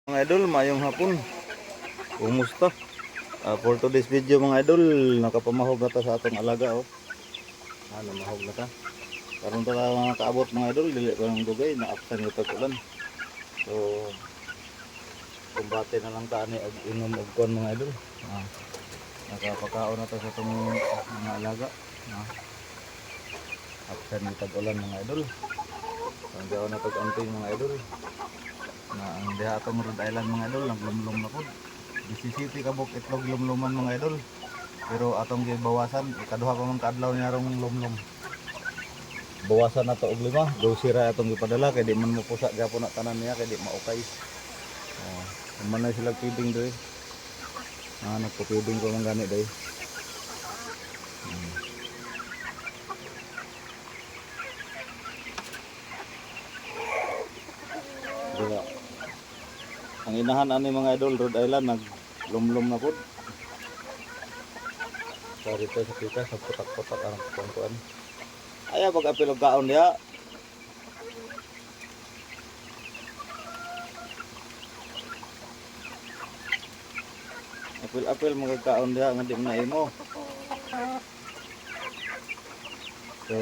Mga idol, mayong hapon. Kumusta? For today's video mga idol, nakapamahog na ta sa atong alaga oh. Namahog na ta. Karon ta mga kaabot mga idol, dili pa ng dugay, naapsan yung tag-ulan. So, kumbate na lang ta ni og inom og kon mga idol. Nakapakaon na ta sa atong mga alaga. Apsan yung tag-ulan mga idol. Ang diaw na tag-anting mga idol. Na ang diha atong Rhode Island mga idol, naglumlum na po. City kabuk itlog lumluman mga idol. Pero atong gibawasan, ikaduha pa man kaadlaw niya rong lumlum. Bawasan na to og 5, dosira atong gipadala kay di man mo pusa gyapon na tanan niya kay di maukay. Man na sila feeding doy. Nagpo-feeding ko man gani doy. Diba? Ang inahan ani mga idol, Rhode Island naglumlum na pud. Dito sa kita sa putak-putak ang kuan-kuan. Aya pag apil og kaon diha. Apil-apil mga kaon diha nga di na imo. So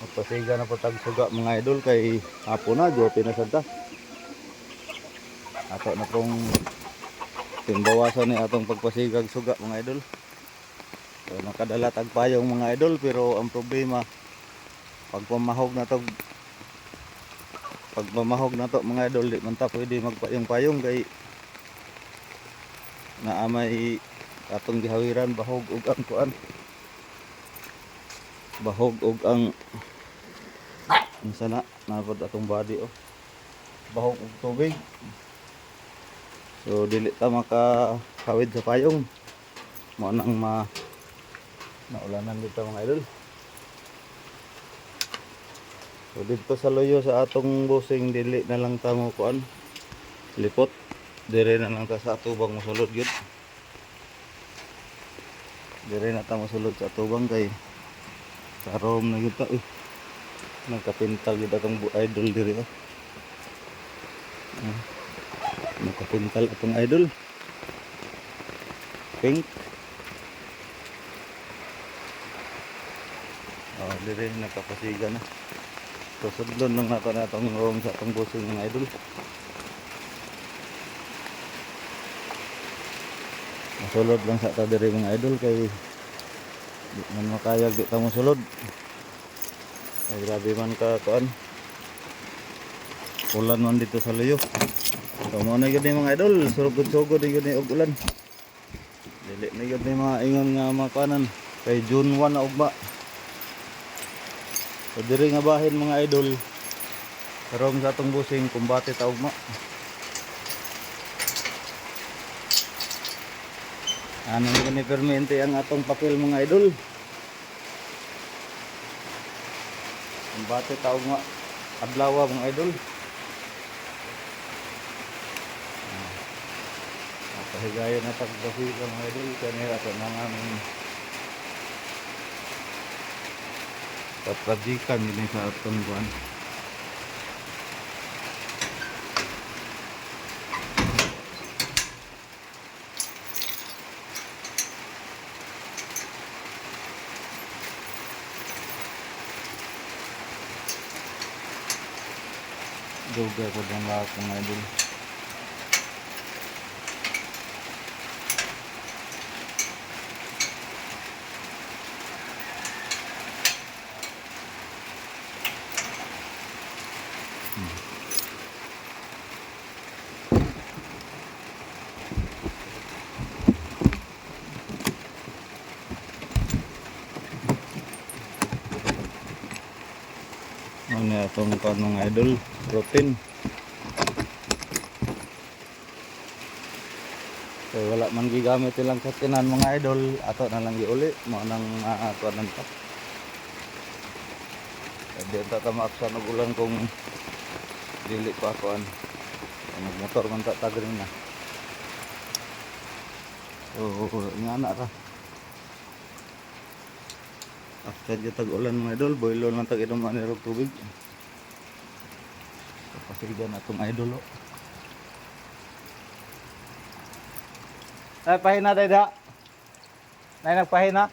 magpasiga na patag suga mga idol kay hapon na jo pinasad ta. Ato na pong timbawasan ni atong pagpasigag suga mga idol. So nakadala tag payong mga idol, pero ang problema pagpamahog na to mga idol, di man ta pwede magpayong-payong kay naamay atong gihawiran bahog ug ang kuan. Bahog ug ang sana napod atong body oh. Bahog ug tubig. So dili ta makakawid sa payong. Mo nang naulanan dito mga idol. So dito sa loyo sa atong busing dili na lang ta mo kuan. Lipot. Dire na lang ta sa atubang mosulod gyud. Dire na ta mosulod sa atubang kay karom na gyud ta nagkapintal gyud atong idol dire oh. Nakapintal atong idol. Pink. Dire nakapasiga na. So sudlon lang nato na atong room sa atong busing mga idol. Masulod lang sa ta dire mga idol kay di man makayag di ta mosulod. Ay grabe man ka kuan. Ulan man dito sa luyo. So mo na gyud mga idol, sugod-sugod gyud ni og ulan. Dili na gyud ni mga ingon nga makanan kay June 1 na ugma. So diri nga bahin mga idol, karon sa atong busing kumbate ta ugma. Ano ni permente ang atong papel mga idol. Kumbate ta ugma adlaw mga idol. Pahigayon na tagbasiga mga idol, kanila ito na namin patrajikan yun sa atong buwan. Dugay ko ng lahat mga idol. Ano itong mga idol, protein. So wala man gigamit ilang sa tinan mga idol, ato na lang giuli mo nang kuan ta. Di ta maapsan og ulan kung dili pa kuan. Nagmotor man ta tagring na. So nga na ra. After yung tag-ulan mga idol, boilo lang tag-inom ani rog tubig. Kapasigan atong idol oh. Ay pahina day da. Nay nagpahina.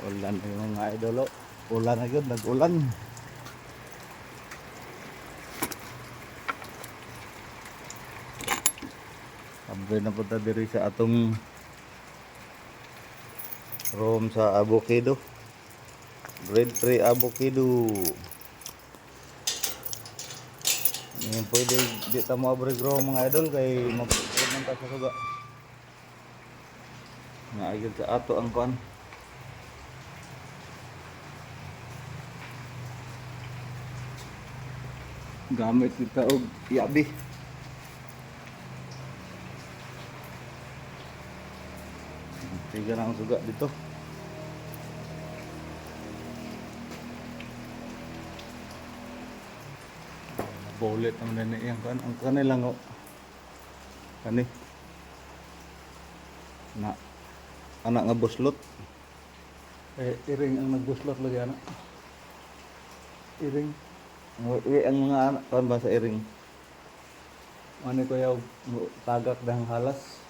Ulan na yung mga idol oh. Ulan na yun, nag-ulan. Abay na punta diri sa atong room sa avocado. Grade 3 avocado. Ngayon pwede di ta mo abregrow mga idol kay magpupod ng ta sa suga. Naagid sa ato ang kuan. Gamit kita og yabi. Tiga na ang suga dito. Bullet ang nani yang kan ang kanilang oh. Kani. Na anak nga buslot. Iring ang nagbuslot lagi anak. Iring. Ang mga anak kan ba sa iring. Ano ko yaw tagak dang halas.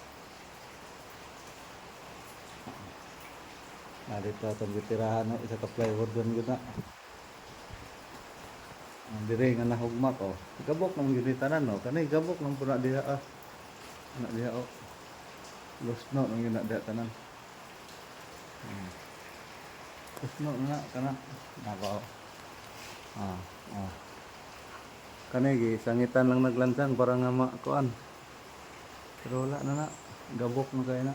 Dito atong gitirahan na isa ka plywood doon gud na. Ang dire nga nahugmak oh. Gabok nang ginitanan no. Kanay gabok nang puna diha ah. Anak diha oh. Lusno nang gina diha tanan. Lusno na kana. Nako. Kanay gi sangitan lang naglansang para nga makuan. Pero wala na na. Gabok na kay na.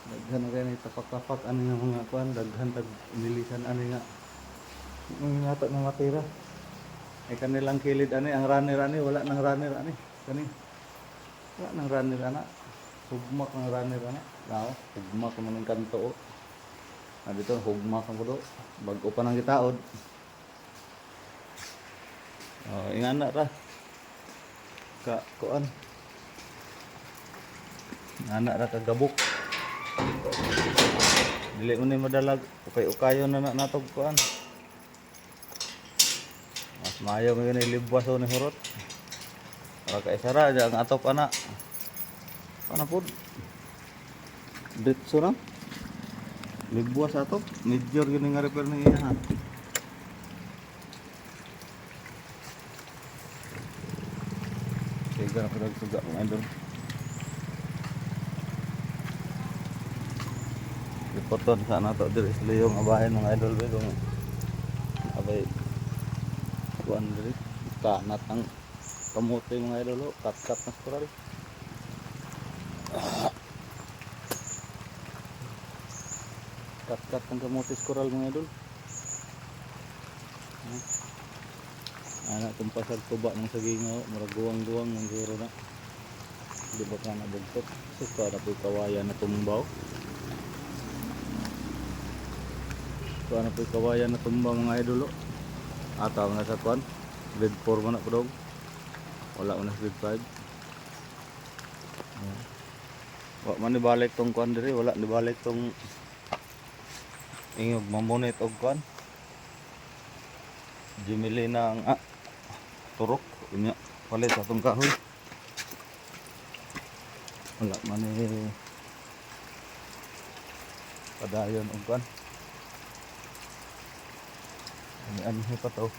Daghan na kayo tapak-tapak ano nga mga kuan, daghan tag nilisan ano nga mga ngata ng matira ay kanilang kilid ani ang runner ani wala nang runner ani kani wala nang runner ana hugmak ng runner ana lao hugmak man ng kanto oh. Dito hugmak ang pudo bago pa nang gitaod oh ingana ra ka kuan anak ra kagabok dili mo ni madalag ukay-ukayo na natog kuan mas maayo mo yun ilibwas o ni hurot para kaisara dyan ang atop anak panapod ditso na libwas atop major yun nga repair ng iya ha sige na pinagsuga mga idol ipoton sana to diri sa liyong abahin mga idol be kung abay kuan diri kanat ang kamote mga idol kat-kat na skoral kat-kat ang kamote skoral mga idol anak itong pasag tuba ng sagingaw maraguwang-guwang ng guro na di ba ka nabugtot suka na po kawayan na tumbaw kuan na po kawayan na tumba mga idol ataw na sa kuan grade 4 man na po dog wala na grade 5 wala man ibalik tong kuan diri wala ibalik tong ingog mamunit og kuan jimili na ang turok inya palit sa tong kahoy wala man padayon og kuan ano pa to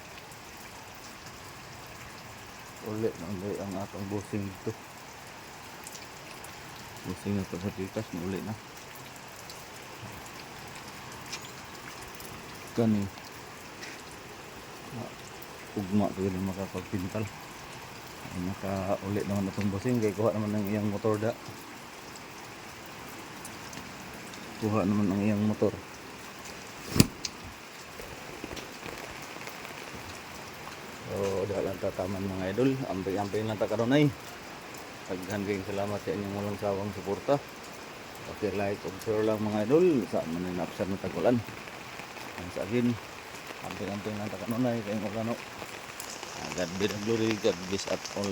ulit ang atong busing dito busing na to sa tikas ulit na kani ugma ko yun makapagpintal ulit naman itong busing kaya kuha naman ang iyang motor kuha naman ang iyang motor so dahil lang tataman mga idol amping lang takarunay paghan kayong salamat sa inyong walang sawang suporta like og share lang mga idol saan man na napsar na tagulan ang sa akin amping lang takarunay kayong magano God be the glory God bless at all